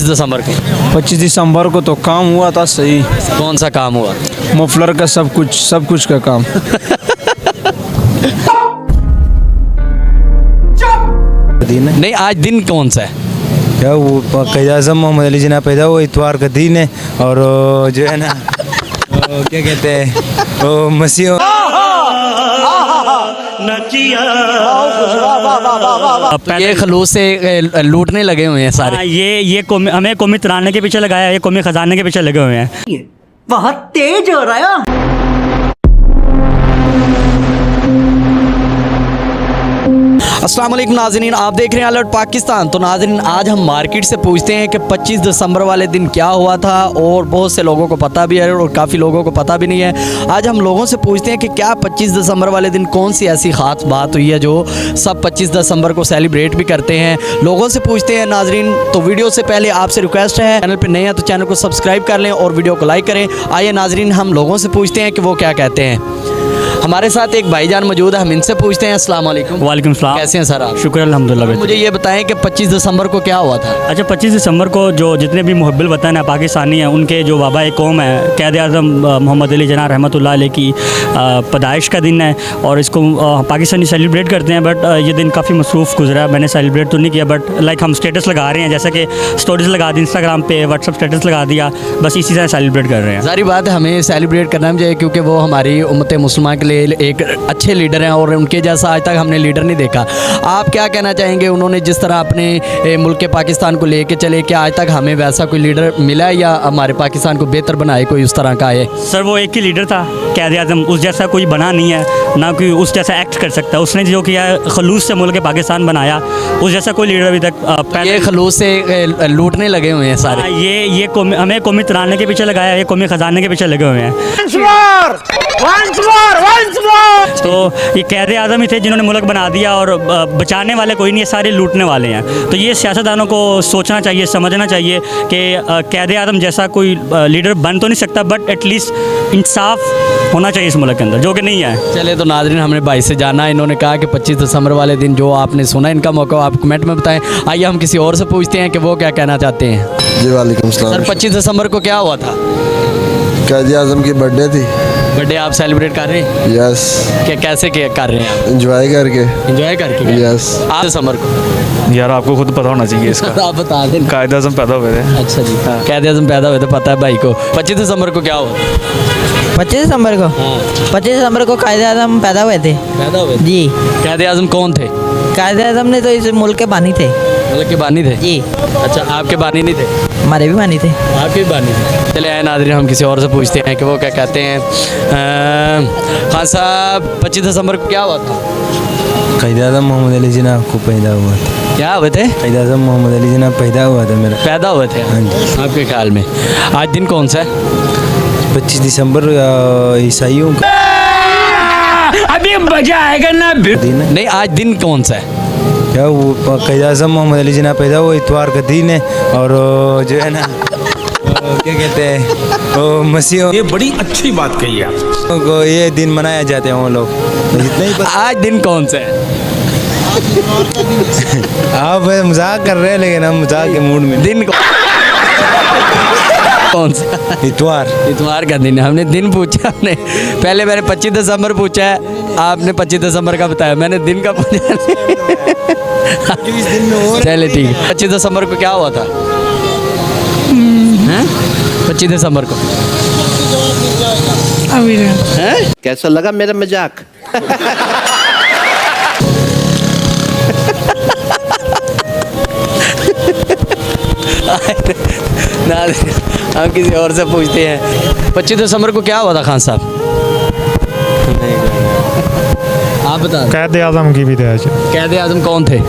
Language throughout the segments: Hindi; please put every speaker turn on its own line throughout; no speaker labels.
दिसंबर को
25 दिसंबर को तो काम हुआ था सही।
कौन सा काम हुआ?
मफलर का सब कुछ का काम।
नहीं, आज दिन कौन सा है?
क्या वो क़ायद आज़म मोहम्मद अली जिन्ना पैदा हुआ इतवार का दिन है। और जो है ना वो क्या कहते हैं वो मसीह
ये खलूस से लूटने लगे हुए हैं सारे।
ये हमें कौमी तराने के पीछे लगाया है, ये कौमी खजाने के पीछे लगे हुए हैं।
बहुत तेज हो रहा है।
अस्सलाम वालेकुम नाज़रीन, आप देख रहे हैं अलर्ट पाकिस्तान। तो नाज़रीन, आज हम मार्केट से पूछते हैं कि 25 दिसंबर वाले दिन क्या हुआ था, और बहुत से लोगों को पता भी है और काफ़ी लोगों को पता भी नहीं है। आज हम लोगों से पूछते हैं कि क्या 25 दिसंबर वाले दिन कौन सी ऐसी ख़ास बात हुई है जो सब 25 दिसंबर को सेलिब्रेट भी करते हैं। लोगों से पूछते हैं नाज़रीन। तो वीडियो से पहले आपसे रिक्वेस्ट है, चैनल पर नए हैं तो चैनल को सब्सक्राइब कर लें और वीडियो को लाइक करें। आइए नाज़रीन, हम लोगों से पूछते हैं कि वो क्या कहते हैं। हमारे साथ एक भाईजान मौजूद है, हम इनसे पूछते हैं। अस्सलाम वालेकुम।
वालेकुम सलाम।
कैसे हैं सर आप?
शुक्र अल्हम्दुलिल्लाह।
मुझे ये बताएं कि 25 दिसंबर को क्या हुआ था?
अच्छा, 25 दिसंबर को जो जितने भी मुहब्बिल वतन है पाकिस्तानी हैं, उनके जो बाबा कौम है क़ायद आज़म मोहम्मद अली जिन्ना रहमतुल्लाह अलैह की पैदाइश का दिन है, और इसको पाकिस्तानी सेलिब्रेट करते हैं। बट ये दिन काफ़ी मसरूफ़ गुजरा, मैंने सेलिब्रेट तो नहीं किया। बट लाइक हम स्टेटस लगा रहे हैं, जैसे कि स्टोरीज लगा दी इंस्टाग्राम पे, व्हाट्सअप स्टेटस लगा दिया, बस इसी तरह सेलिब्रेट कर रहे हैं।
सारी बात है, हमें सेलिब्रेट करना भी चाहिए क्योंकि वो हमारी उम्मत मुसलमान के लिए एक अच्छे लीडर हैं और उनके जैसा आज तक हमने लीडर नहीं देखा। आप क्या कहना चाहेंगे, उन्होंने जिस तरह अपने मुल्क के पाकिस्तान को लेके चले, क्या आज तक हमें वैसा कोई लीडर मिला है या हमारे पाकिस्तान को बेहतर बनाए कोई उस तरह का है?
सर, वो एक ही लीडर था क़ायद आज़म, उस जैसा कोई बना नहीं है, ना कोई उस जैसा एक्ट कर सकता है। उसने जो किया खलूस से मुल्क पाकिस्तान बनाया, उस जैसा कोई लीडर अभी तक
ये खलूस से लूटने लगे हुए हैं सारे।
ये हमें कौमी तराने के पीछे लगाया है, ये कौमी खजाने के पीछे लगे हुए हैं। तो ये क़ायद आज़म ही थे जिन्होंने मुल्क बना दिया, और बचाने वाले कोई नहीं है, सारे लूटने वाले हैं। तो ये सियासतदानों को सोचना चाहिए, समझना चाहिए कि क़ायद आज़म जैसा कोई लीडर बन तो नहीं सकता, बट एटलीस्ट इंसाफ होना चाहिए इस मुल्क के अंदर, जो कि नहीं है।
चले तो नाज़रीन, हमने भाई से जाना, इन्होंने कहा कि 25 दिसंबर वाले दिन जो आपने सुना, इनका मौका आप कमेंट में बताएं। आइए हम किसी और से पूछते हैं कि वो क्या कहना चाहते हैं।
जी वालेकुम सलाम।
सर, 25 दिसंबर को क्या हुआ था?
क़ायद आज़म की बर्थडे थी।
बर्थडे आप सेलिब्रेट कर रहे हैं?
यस।
क्या कैसे कर रहे हैं आप?
एंजॉय करके।
एंजॉय करके?
यस।
आप दिसंबर को?
यार आपको खुद पता होना चाहिए इसका।
आप बता दें।
क़ायद आज़म पैदा हुए थे।
अच्छा जी, क़ायद आज़म पैदा हुए थे, पता है भाई को। 25 दिसंबर को क्या हुआ?
25 दिसंबर को 25 दिसंबर को क़ायद आज़म पैदा हुए थे।
पैदा हुए
जी।
क़ायद आज़म कौन थे?
क़ायद आज़म ने तो इस मुल्क के बानी थे।
मुल्क के बानी थे
जी।
अच्छा, आपके बानी नहीं थे?
हमारे भी बानी थे।
आपके भी बानी थे। चले आए नाज़रीन, हम किसी और से पूछते हैं कि वो क्या कहते हैं। खान साहब, 25 दिसंबर को क्या हुआ था?
क़ायद आज़म मोहम्मद अली जिन्ना को पैदा हुआ था।
क्या हुए थे?
क़ायद आज़म मोहम्मद अली जिन्ना पैदा हुआ था मेरा।
पैदा हुए थे?
हाँ जी।
आपके ख्याल में आज दिन कौन सा है?
25 दिसंबर ईसाइयों का
अभी मजा आएगा ना।
दिन है।
नहीं, आज दिन कौन सा है?
क्या वो क़ायद आज़म मोहम्मद अली जिन्ना पैदा हुआ इतवार का दिन है। और जो है ना वो क्या कहते हैं वो मसीह,
ये बड़ी अच्छी बात कही आप।
को ये दिन मनाया जाते हैं वो लोग। इतना ही
आज दिन कौन सा है?
आप मजाक कर रहे हैं, लेकिन हम मजाक के मूड में।
दिन कौन सा?
इतवार।
इतवार का दिन है। हमने दिन पूछा, हमने पहले मैंने 25 दिसंबर पूछा है, आपने 25 दिसंबर का बताया, मैंने दिन का पूछा। चले ठीक है। 25 दिसंबर को क्या हुआ था? 25 दिसंबर को
कैसा लगा मेरा मजाक?
हम किसी और से पूछते हैं। 25 दिसंबर को क्या हुआ था खान साहब? आप बता।
क़ायद आज़म की भी दया।
क़ायद आज़म कौन थे?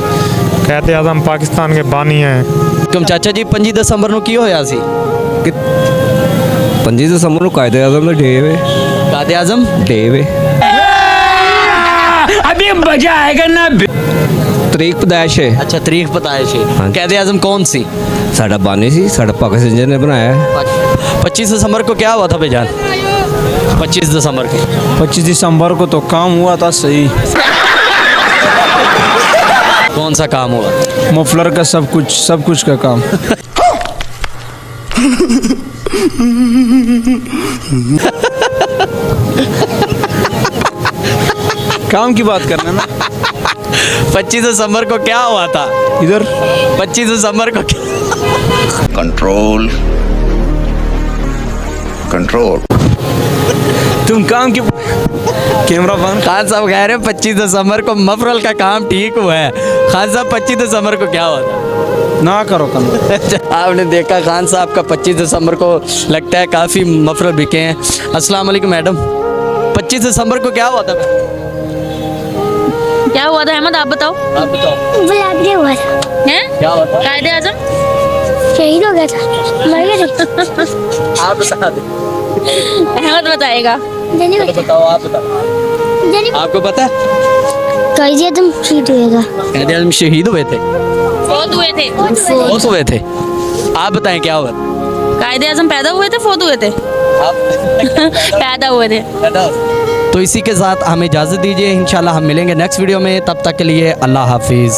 क़ायद आज़म पाकिस्तान के बानी हैं।
तुम चाचा जी 25 दिसंबर को क्यों होया सी?
25 दिसंबर को क़ायद आज़म डे वे।
क़ायद आज़म
डे वे।
अभी मजा आएगा ना।
तरीक पैदाइश है।
अच्छा, तारीख पैदाइश है। क़ायद आज़म कौन सी?
साड़ा बानी सी, साड़ा पाकिस्तान ने बनाया है।
25 दिसंबर को क्या हुआ था भाईजान? 25 दिसंबर को
25 दिसंबर को तो काम हुआ था सही।
कौन सा काम हुआ?
मफलर का सब कुछ का काम। काम की बात करना ना
25 दिसंबर को क्या हुआ था?
इधर
25 दिसंबर को
कंट्रोल कंट्रोल
तुम काम की कैमरा बंद।
खान साहब कह रहे हैं 25 दिसंबर को मफरल का काम ठीक हुआ है। खान साहब 25 दिसंबर को क्या हुआ था?
ना करो काम।
आपने देखा खान साहब का 25 दिसंबर को लगता है काफ़ी मफरल बिके हैं। अस्सलाम वालेकुम मैडम, 25 दिसंबर को क्या हुआ था?
क्या हुआ था अहमद, आप बताओ।
आप बताओ।
बुलाते हुआ था। हैं?
क्या हुआ था?
कायदे आजम शहीद हो गया था, मर गया था।
आप बता दो।
अहमद बताएगा।
चलो बताओ, आप बताओ। आपको पता है?
कायदे आजम शहीद हुए था।
कायदे आज़म शहीद हुए थे?
फौत हुए थे।
फौत हुए थे। आप बताएं क्या हुआ?
कायदे आजम पैदा हुए थे, फौत हुए थे। पैदा हुए थे।
तो इसी के साथ हमें इजाज़त दीजिए। इंशाल्लाह हम मिलेंगे नेक्स्ट वीडियो में। तब तक के लिए अल्लाह हाफिज़।